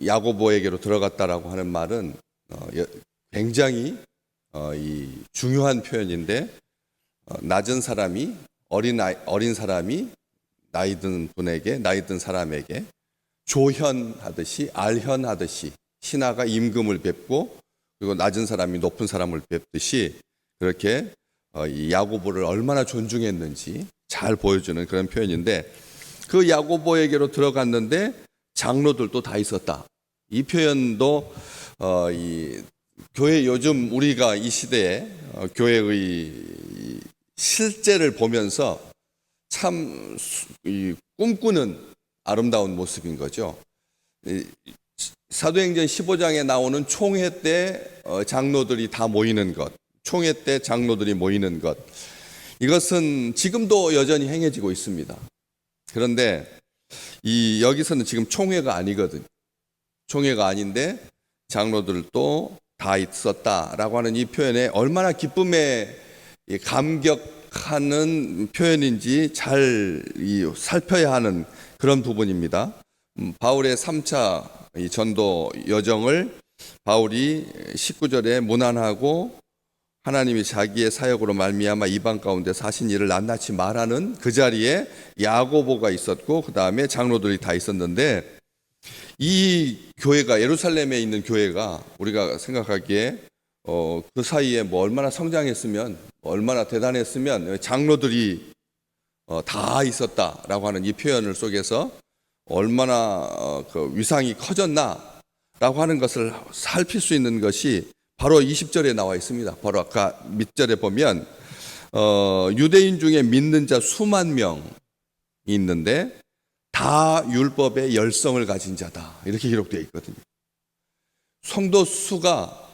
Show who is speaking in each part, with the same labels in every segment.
Speaker 1: 야고보에게로 들어갔다라고 하는 말은 굉장히 이 중요한 표현인데, 낮은 사람이 어린 사람이 나이 든 분에게, 나이 든 사람에게 조현하듯이, 알현하듯이 신하가 임금을 뵙고, 그리고 낮은 사람이 높은 사람을 뵙듯이 그렇게 이 야고보를 얼마나 존중했는지 잘 보여주는 그런 표현인데, 그 야고보에게로 들어갔는데 장로들도 다 있었다. 이 표현도 이 교회, 요즘 우리가 이 시대에 교회의 실제를 보면서 참 꿈꾸는 아름다운 모습인 거죠. 사도행전 15장에 나오는 총회 때 장로들이 다 모이는 것, 총회 때 장로들이 모이는 것, 이것은 지금도 여전히 행해지고 있습니다. 그런데 여기서는 지금 총회가 아니거든요. 총회가 아닌데 장로들도 다 있었다라고 하는 이 표현에 얼마나 기쁨에 감격하는 표현인지 잘 살펴야 하는 그런 부분입니다. 바울의 3차 전도 여정을 바울이 19절에 문안하고 하나님이 자기의 사역으로 말미암아 이방 가운데서 하신 일을 낱낱이 말하는 그 자리에 야고보가 있었고, 그 다음에 장로들이 다 있었는데, 이 교회가, 예루살렘에 있는 교회가 우리가 생각하기에 그 사이에 뭐 얼마나 성장했으면, 얼마나 대단했으면 장로들이 다 있었다라고 하는 이 표현을 속에서 얼마나 그 위상이 커졌나라고 하는 것을 살필 수 있는 것이 바로 20절에 나와 있습니다. 바로 아까 밑절에 보면 유대인 중에 믿는 자 수만 명이 있는데 다 율법의 열성을 가진 자다, 이렇게 기록되어 있거든요. 성도 수가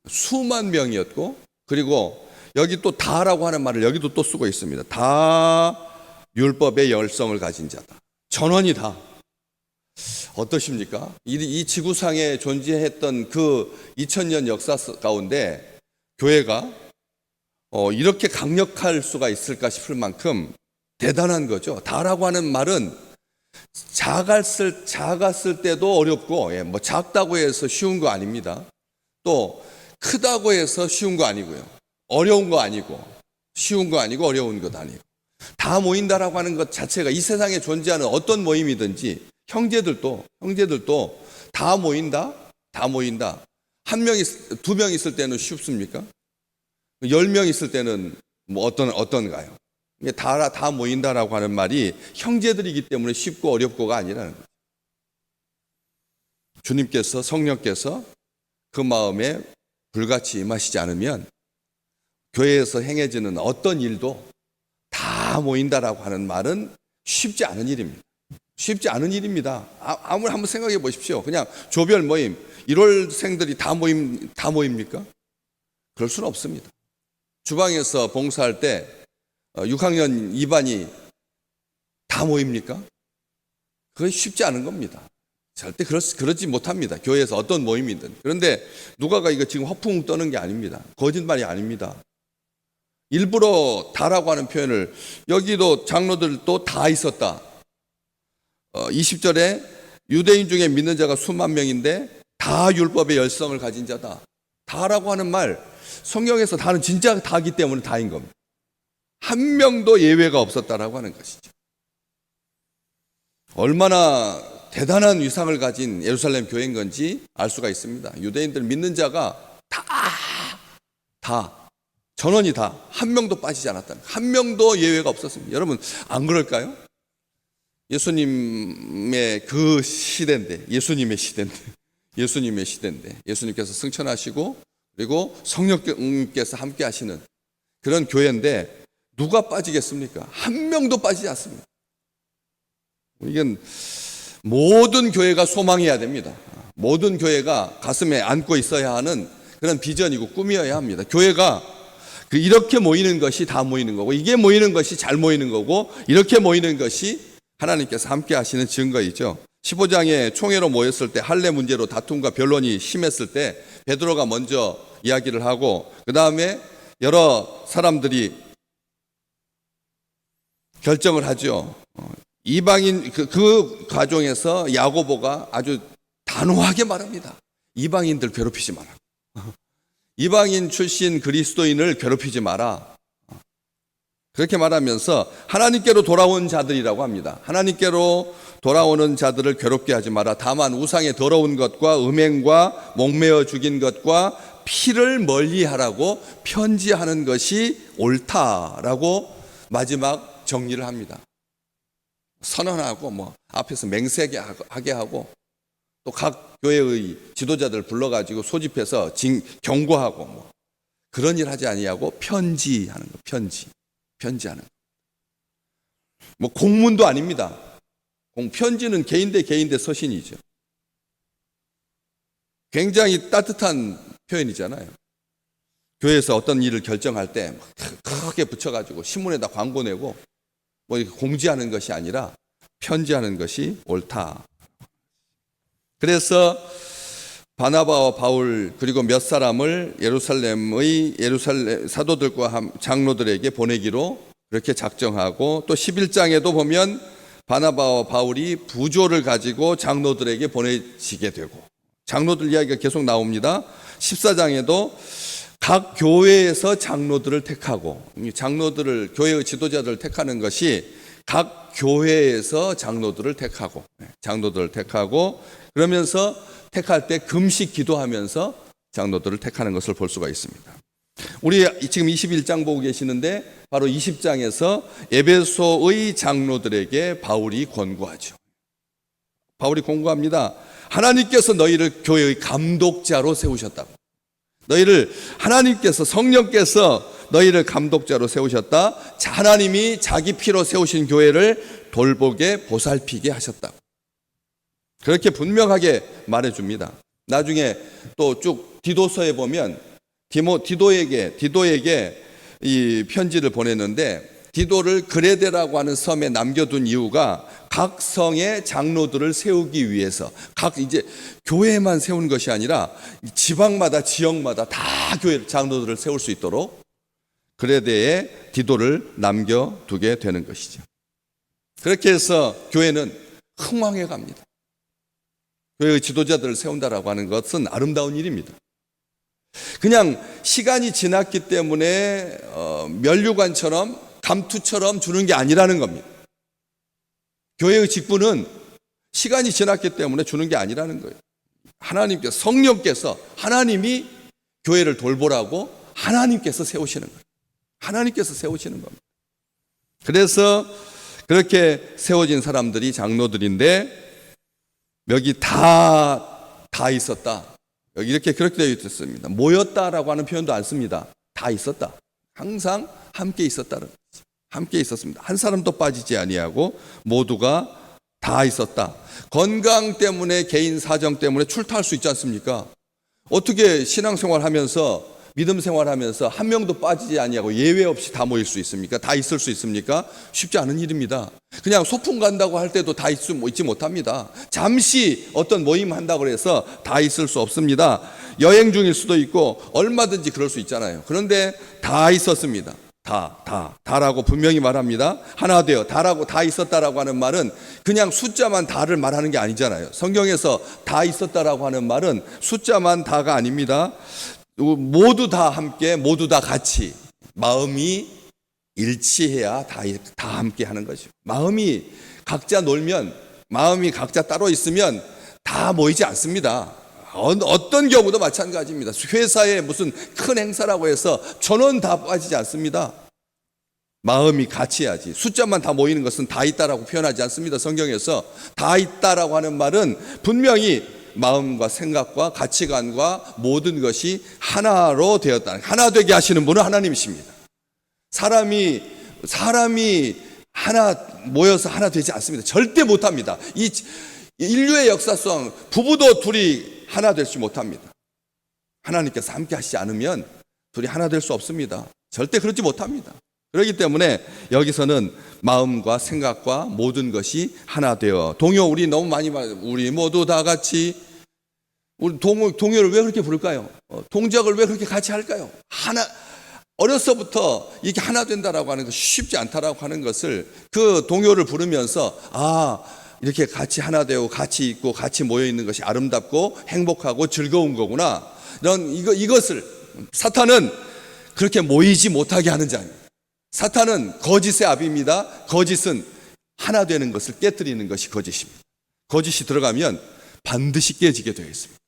Speaker 1: 수만 명이었고, 그리고 여기 또 다라고 하는 말을 여기도 또 쓰고 있습니다. 다 율법의 열성을 가진 자다. 전원이 다. 어떠십니까? 이 지구상에 존재했던 그 2000년 역사 가운데 교회가 이렇게 강력할 수가 있을까 싶을 만큼 대단한 거죠. 다라고 하는 말은 작았을 때도 어렵고, 뭐 작다고 해서 쉬운 거 아닙니다. 또 크다고 해서 쉬운 거 아니고요. 어려운 거 아니고, 쉬운 거 아니고, 어려운 것 아니고, 다 모인다라고 하는 것 자체가 이 세상에 존재하는 어떤 모임이든지 형제들도 다 모인다. 한 명, 두 명 있을 때는 쉽습니까? 10명 있을 때는 뭐 어떤가요? 다 모인다라고 하는 말이 형제들이기 때문에 쉽고 어렵고가 아니라는 거죠. 주님께서, 성령께서 그 마음에 불같이 임하시지 않으면 교회에서 행해지는 어떤 일도 다 모인다라고 하는 말은 쉽지 않은 일입니다. 쉽지 않은 일입니다. 아무리 한번 생각해 보십시오. 그냥 조별 모임, 1월생들이 다 모입니까? 그럴 수는 없습니다. 주방에서 봉사할 때 6학년 2반이 다 모입니까? 그건 쉽지 않은 겁니다. 절대 그러지 못합니다. 교회에서 어떤 모임이든. 그런데 누가가 이거 지금 허풍 떠는 게 아닙니다. 거짓말이 아닙니다. 일부러 다라고 하는 표현을, 여기도 장로들도 다 있었다. 20절에 유대인 중에 믿는 자가 수만 명인데 다 율법의 열성을 가진 자다. 다라고 하는 말, 성경에서 다는 진짜 다기 때문에 다인 겁니다. 한 명도 예외가 없었다라고 하는 것이죠. 얼마나 대단한 위상을 가진 예루살렘 교회인 건지 알 수가 있습니다. 유대인들 믿는 자가 다 전원이 다 한 명도 빠지지 않았다는, 한 명도 예외가 없었습니다. 여러분 안 그럴까요? 예수님의 그 시대인데, 예수님의 시대인데 예수님께서 승천하시고 그리고 성령께서 함께 하시는 그런 교회인데 누가 빠지겠습니까? 한 명도 빠지지 않습니다. 이건 모든 교회가 소망해야 됩니다. 모든 교회가 가슴에 안고 있어야 하는 그런 비전이고 꿈이어야 합니다. 교회가 이렇게 모이는 것이 다 모이는 거고, 이게 모이는 것이 잘 모이는 거고, 이렇게 모이는 것이 하나님께서 함께 하시는 증거이죠. 15장에 총회로 모였을 때 할례 문제로 다툼과 변론이 심했을 때 베드로가 먼저 이야기를 하고, 그 다음에 여러 사람들이 결정을 하죠. 이방인 그 과정에서 야고보가 아주 단호하게 말합니다. 이방인들 괴롭히지 마라. 이방인 출신 그리스도인을 괴롭히지 마라. 그렇게 말하면서 하나님께로 돌아온 자들이라고 합니다. 하나님께로 돌아오는 자들을 괴롭게 하지 마라. 다만 우상의 더러운 것과 음행과 목매어 죽인 것과 피를 멀리하라고 편지하는 것이 옳다라고 마지막 정리를 합니다. 선언하고 앞에서 맹세하게 하고 또 각 교회의 지도자들 불러가지고 소집해서 경고하고 그런 일 하지 아니하고 편지하는 거. 편지하는 거. 공문도 아닙니다. 편지는 개인 대 서신이죠. 굉장히 따뜻한 표현이잖아요. 교회에서 어떤 일을 결정할 때 크게 붙여가지고 신문에다 광고 내고 공지하는 것이 아니라 편지하는 것이 옳다. 그래서 바나바와 바울 그리고 몇 사람을 예루살렘 사도들과 장로들에게 보내기로 그렇게 작정하고, 또 11장에도 보면 바나바와 바울이 부조를 가지고 장로들에게 보내지게 되고, 장로들 이야기가 계속 나옵니다. 14장에도 각 교회에서 장로들을 택하고, 장로들을, 교회의 지도자들을 택하는 것이 각 교회에서 장로들을 택하고 그러면서 택할 때 금식 기도하면서 장로들을 택하는 것을 볼 수가 있습니다. 우리 지금 21장 보고 계시는데 바로 20장에서 에베소의 장로들에게 바울이 권고하죠. 바울이 권고합니다. 하나님께서 너희를 교회의 감독자로 세우셨다고. 너희를 하나님께서, 성령께서 너희를 감독자로 세우셨다. 하나님이 자기 피로 세우신 교회를 돌보게 보살피게 하셨다고. 그렇게 분명하게 말해줍니다. 나중에 또 쭉 디도서에 보면 디도에게 이 편지를 보냈는데, 디도를 그레데라고 하는 섬에 남겨둔 이유가 각 성의 장로들을 세우기 위해서, 이제 교회만 세운 것이 아니라 지방마다 지역마다 다 교회 장로들을 세울 수 있도록 그레데에 디도를 남겨두게 되는 것이죠. 그렇게 해서 교회는 흥왕해 갑니다. 교회의 지도자들을 세운다라고 하는 것은 아름다운 일입니다. 그냥 시간이 지났기 때문에 면류관처럼 감투처럼 주는 게 아니라는 겁니다. 교회의 직분은 시간이 지났기 때문에 주는 게 아니라는 거예요. 하나님께서, 성령께서, 하나님이 교회를 돌보라고 하나님께서 세우시는 거예요. 하나님께서 세우시는 겁니다. 그래서 그렇게 세워진 사람들이 장로들인데, 여기 다 있었다. 여기 이렇게 그렇게 되어 있습니다. 모였다라고 하는 표현도 안 씁니다. 다 있었다. 항상 함께 있었다는 거죠. 함께 있었습니다. 한 사람도 빠지지 아니하고 모두가 다 있었다. 건강 때문에, 개인 사정 때문에 출타할 수 있지 않습니까? 어떻게 신앙생활하면서, 믿음 생활하면서 한 명도 빠지지 아니하고 예외 없이 다 모일 수 있습니까? 다 있을 수 있습니까? 쉽지 않은 일입니다. 그냥 소풍 간다고 할 때도 다 있지 못합니다. 잠시 어떤 모임 한다고 해서 다 있을 수 없습니다. 여행 중일 수도 있고 얼마든지 그럴 수 있잖아요. 그런데 다 있었습니다. 다라고 분명히 말합니다. 하나 되어, 다라고, 다 있었다라고 하는 말은 그냥 숫자만 다를 말하는 게 아니잖아요. 성경에서 다 있었다라고 하는 말은 숫자만 다가 아닙니다. 모두 다 함께, 모두 다 같이, 마음이 일치해야 다 함께 하는 거죠. 마음이 각자 놀면, 마음이 각자 따로 있으면 다 모이지 않습니다. 어떤 경우도 마찬가지입니다. 회사에 무슨 큰 행사라고 해서 전원 다 빠지지 않습니다. 마음이 같이 해야지. 숫자만 다 모이는 것은 다 있다라고 표현하지 않습니다. 성경에서 다 있다라고 하는 말은 분명히 마음과 생각과 가치관과 모든 것이 하나로 되었다. 하나 되게 하시는 분은 하나님이십니다. 사람이 하나 모여서 하나 되지 않습니다. 절대 못합니다. 이 인류의 역사성, 부부도 둘이 하나 될 수 못합니다. 하나님께서 함께 하시지 않으면 둘이 하나 될 수 없습니다. 절대 그렇지 못합니다. 그렇기 때문에 여기서는 마음과 생각과 모든 것이 하나 되어, 동요 우리 너무 많이 말해요. 우리 모두 다 같이. 우리 동요를 왜 그렇게 부를까요? 동작을 왜 그렇게 같이 할까요? 어려서부터 이게 하나 된다라고 하는 것이 쉽지 않다라고 하는 것을, 그 동요를 부르면서 이렇게 같이 하나 되고 같이 있고 같이 모여 있는 것이 아름답고 행복하고 즐거운 거구나. 이것을 사탄은 그렇게 모이지 못하게 하는 자입니다. 사탄은 거짓의 아비입니다. 거짓은 하나 되는 것을 깨뜨리는 것이 거짓입니다. 거짓이 들어가면 반드시 깨지게 되어 있습니다.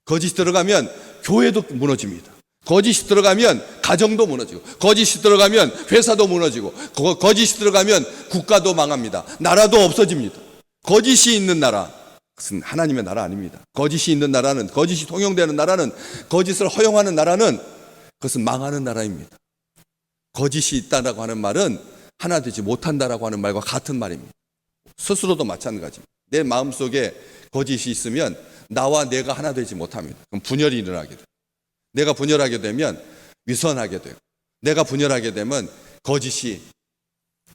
Speaker 1: 거짓이 들어가면 교회도 무너집니다. 거짓이 들어가면 가정도 무너지고, 거짓이 들어가면 회사도 무너지고, 거짓이 들어가면 국가도 망합니다. 나라도 없어집니다. 거짓이 있는 나라, 그것은 하나님의 나라 아닙니다. 거짓이 있는 나라는, 거짓이 통용되는 나라는, 거짓을 허용하는 나라는 그것은 망하는 나라입니다. 거짓이 있다라고 하는 말은 하나 되지 못한다라고 하는 말과 같은 말입니다. 스스로도 마찬가지입니다. 내 마음속에 거짓이 있으면 나와 내가 하나 되지 못합니다. 그럼 분열이 일어나게 돼요. 내가 분열하게 되면 위선하게 되고, 내가 분열하게 되면 거짓이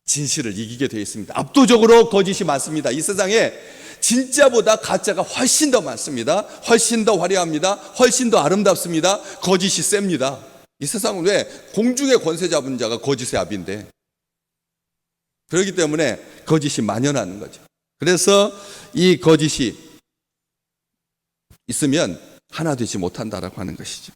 Speaker 1: 진실을 이기게 되어 있습니다. 압도적으로 거짓이 많습니다. 이 세상에 진짜보다 가짜가 훨씬 더 많습니다. 훨씬 더 화려합니다. 훨씬 더 아름답습니다. 거짓이 셉니다. 이 세상은 왜 공중의 권세 잡은 자가 거짓의 아비인데, 그렇기 때문에 거짓이 만연하는 거죠. 그래서 이 거짓이 있으면 하나 되지 못한다라고 하는 것이죠.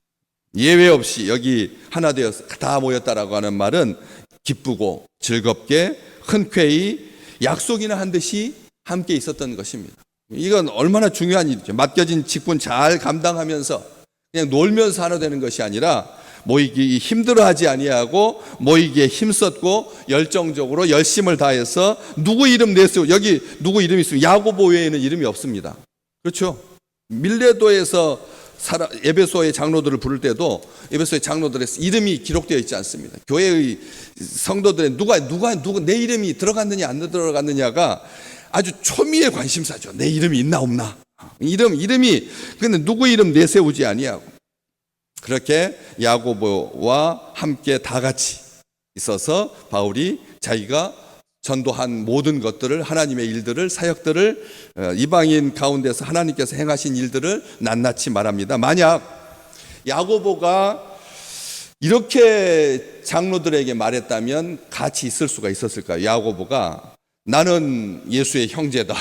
Speaker 1: 예외 없이 여기 하나 되어서 다 모였다라고 하는 말은 기쁘고 즐겁게 흔쾌히 약속이나 한 듯이 함께 있었던 것입니다. 이건 얼마나 중요한 일이죠. 맡겨진 직분 잘 감당하면서 그냥 놀면서 하나 되는 것이 아니라 모이기 힘들어하지 아니하고 모이기에 힘썼고 열정적으로 열심을 다해서 누구 이름 내세우, 여기 누구 이름이 있으면 야고보 외에는 이름이 없습니다. 그렇죠? 밀레도에서 에베소의 장로들을 부를 때도 에베소의 장로들의 이름이 기록되어 있지 않습니다. 교회의 성도들의 누가 내 이름이 들어갔느냐 안 들어갔느냐가 아주 초미의 관심사죠. 내 이름이 있나 없나. 이름이 근데 누구 이름 내세우지 아니하고 그렇게 야고보와 함께 다 같이 있어서 바울이 자기가 전도한 모든 것들을, 하나님의 일들을, 사역들을, 이방인 가운데서 하나님께서 행하신 일들을 낱낱이 말합니다. 만약 야고보가 이렇게 장로들에게 말했다면 같이 있을 수가 있었을까요? 야고보가 나는 예수의 형제다,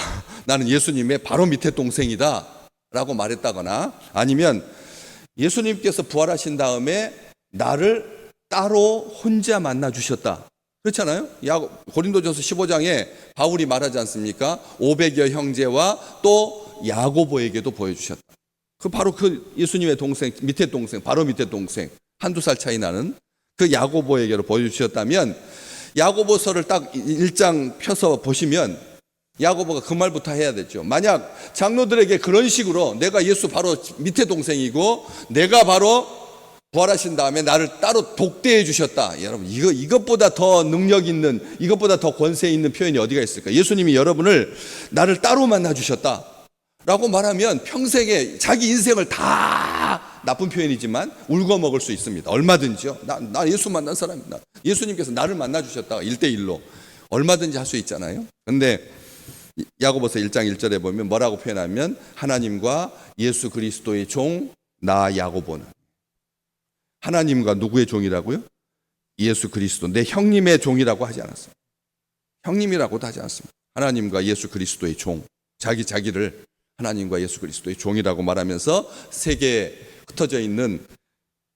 Speaker 1: 나는 예수님의 바로 밑에 동생이다 라고 말했다거나, 아니면 예수님께서 부활하신 다음에 나를 따로 혼자 만나 주셨다, 그렇잖아요. 고린도전서 15장에 바울이 말하지 않습니까? 500여 형제와 또 야고보에게도 보여주셨다. 바로 예수님의 동생, 밑에 동생, 바로 밑에 동생, 한두 살 차이 나는 그 야고보에게로 보여주셨다면, 야고보서를 딱 1장 펴서 보시면 야고보가 그 말부터 해야 되죠. 만약 장로들에게 그런 식으로 내가 예수 바로 밑에 동생이고 내가 바로 부활하신 다음에 나를 따로 독대해 주셨다. 여러분, 이것보다 더 능력 있는, 이것보다 더 권세 있는 표현이 어디가 있을까? 예수님이 여러분을 나를 따로 만나 주셨다 라고 말하면 평생에 자기 인생을 다, 나쁜 표현이지만 울고 먹을 수 있습니다. 얼마든지요. 나 예수 만난 사람이다. 예수님께서 나를 만나 주셨다. 1대1로 얼마든지 할 수 있잖아요. 근데 야고보서 1장 1절에 보면 뭐라고 표현하면, 하나님과 예수 그리스도의 종 나 야고보는, 하나님과 누구의 종이라고요? 예수 그리스도, 내 형님의 종이라고 하지 않았습니다. 형님이라고도 하지 않습니다. 하나님과 예수 그리스도의 종, 자기를 하나님과 예수 그리스도의 종이라고 말하면서 세계에 흩어져 있는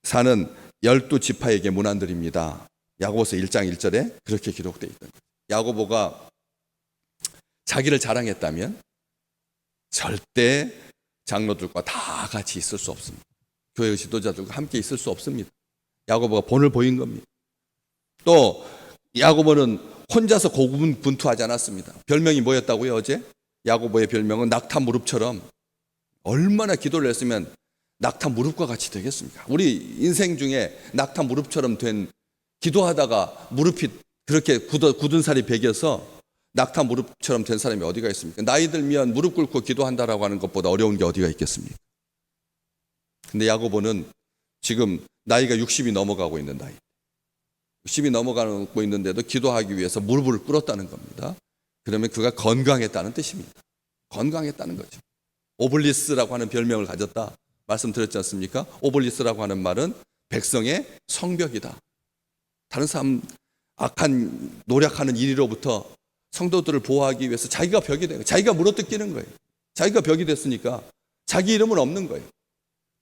Speaker 1: 사는 12지파에게 문안드립니다. 야고보서 1장 1절에 그렇게 기록되어 있던 거예요. 야고보가 자기를 자랑했다면 절대 장로들과 다 같이 있을 수 없습니다. 교회의 지도자들과 함께 있을 수 없습니다. 야고보가 본을 보인 겁니다. 또 야고보는 혼자서 고군분투하지 않았습니다. 별명이 뭐였다고요? 어제 야고보의 별명은 낙타 무릎처럼, 얼마나 기도를 했으면 낙타 무릎과 같이 되겠습니까? 우리 인생 중에 낙타 무릎처럼 된, 기도하다가 무릎이 그렇게 굳은 살이 배겨서 낙타 무릎처럼 된 사람이 어디가 있습니까? 나이 들면 무릎 꿇고 기도한다라고 하는 것보다 어려운 게 어디가 있겠습니까? 근데 야고보는 지금 나이가 60이 넘어가고 있는 나이, 60이 넘어가고 있는데도 기도하기 위해서 무릎을 꿇었다는 겁니다. 그러면 그가 건강했다는 뜻입니다. 건강했다는 거죠. 오블리스라고 하는 별명을 가졌다 말씀드렸지 않습니까? 오블리스라고 하는 말은 백성의 성벽이다. 다른 사람 악한 노력하는 이리로부터 성도들을 보호하기 위해서 자기가 벽이 된 거예요. 자기가 물어뜯기는 거예요. 자기가 벽이 됐으니까 자기 이름은 없는 거예요.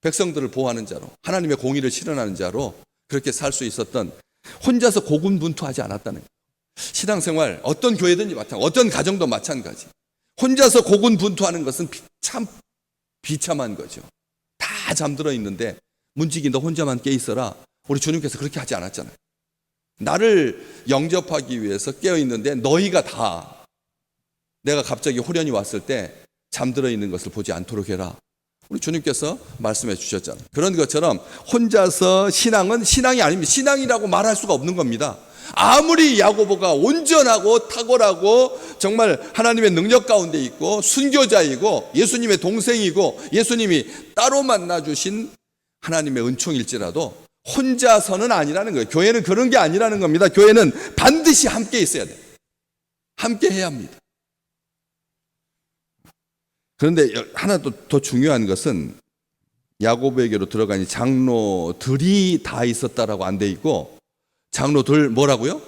Speaker 1: 백성들을 보호하는 자로, 하나님의 공의를 실현하는 자로 그렇게 살 수 있었던, 혼자서 고군분투하지 않았다는 거예요. 신앙생활 어떤 교회든지 마찬가지, 어떤 가정도 마찬가지. 혼자서 고군분투하는 것은 참 비참한 거죠. 다 잠들어 있는데 문지기 너 혼자만 깨 있어라. 우리 주님께서 그렇게 하지 않았잖아요. 나를 영접하기 위해서 깨어 있는데 너희가 다 내가 갑자기 호련히 왔을 때 잠들어 있는 것을 보지 않도록 해라. 우리 주님께서 말씀해 주셨잖아요. 그런 것처럼 혼자서 신앙은 신앙이 아닙니다. 신앙이라고 말할 수가 없는 겁니다. 아무리 야고보가 온전하고 탁월하고 정말 하나님의 능력 가운데 있고 순교자이고 예수님의 동생이고 예수님이 따로 만나주신 하나님의 은총일지라도 혼자서는 아니라는 거예요. 교회는 그런 게 아니라는 겁니다. 교회는 반드시 함께 있어야 돼요. 함께 해야 합니다. 그런데 하나 더 중요한 것은 야고보에게로 들어가니 장로들이 다 있었다라고 안 돼 있고, 장로들 뭐라고요?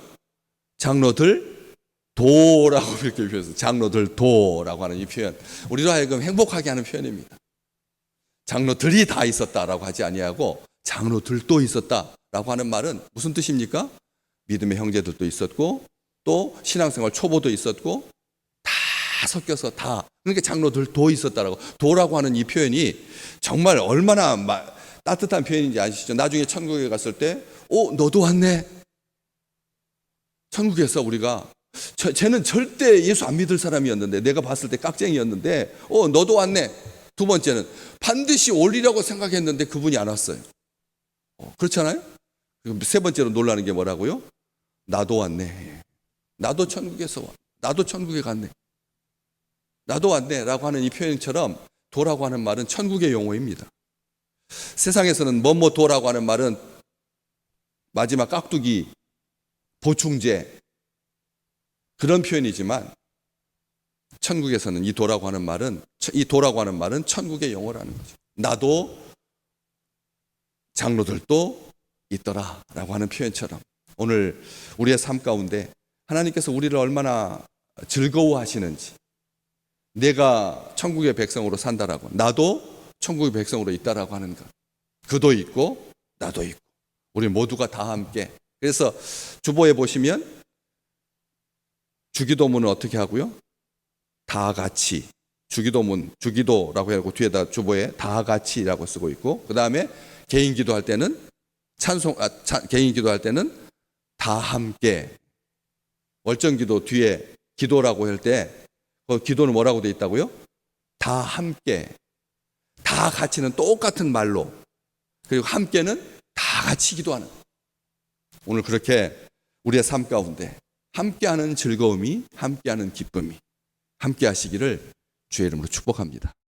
Speaker 1: 장로들 도라고 이렇게 표현해서 장로들 도라고 하는 이 표현, 우리로 하여금 행복하게 하는 표현입니다. 장로들이 다 있었다라고 하지 아니하고 장로들도 있었다라고 하는 말은 무슨 뜻입니까? 믿음의 형제들도 있었고 또 신앙생활 초보도 있었고 다 섞여서 다, 그러니까 장로들도 있었다라고, 도라고 하는 이 표현이 정말 얼마나 따뜻한 표현인지 아시죠? 나중에 천국에 갔을 때 너도 왔네. 천국에서 우리가 쟤는 절대 예수 안 믿을 사람이었는데, 내가 봤을 때 깍쟁이였는데 너도 왔네. 두 번째는 반드시 올리라고 생각했는데 그분이 안 왔어요. 그렇잖아요? 세 번째로 놀라는 게 뭐라고요? 나도 왔네. 나도 천국에서 와. 나도 천국에 갔네. 나도 왔네 라고 하는 이 표현처럼 도라고 하는 말은 천국의 용어입니다. 세상에서는 뭐뭐 도라고 하는 말은 마지막 깍두기, 보충제 그런 표현이지만 천국에서는 이 도라고 하는 말은 천국의 용어라는 거죠. 나도 장로들도 있더라 라고 하는 표현처럼 오늘 우리의 삶 가운데 하나님께서 우리를 얼마나 즐거워하시는지, 내가 천국의 백성으로 산다라고, 나도 천국의 백성으로 있다라고 하는 것, 그도 있고 나도 있고 우리 모두가 다 함께. 그래서 주보에 보시면 주기도문은 어떻게 하고요? 다 같이. 주기도문, 주기도라고 해고 뒤에다 주보에 다 같이라고 쓰고 있고, 그 다음에 개인 기도할 때는 개인 기도할 때는 다 함께. 월정기도 뒤에 기도라고 할 때 기도는 뭐라고 돼 있다고요? 다 함께. 다 같이는 똑같은 말로, 그리고 함께는 다 같이 기도하는. 오늘 그렇게 우리의 삶 가운데 함께하는 즐거움이, 함께하는 기쁨이 함께 하시기를 주의 이름으로 축복합니다.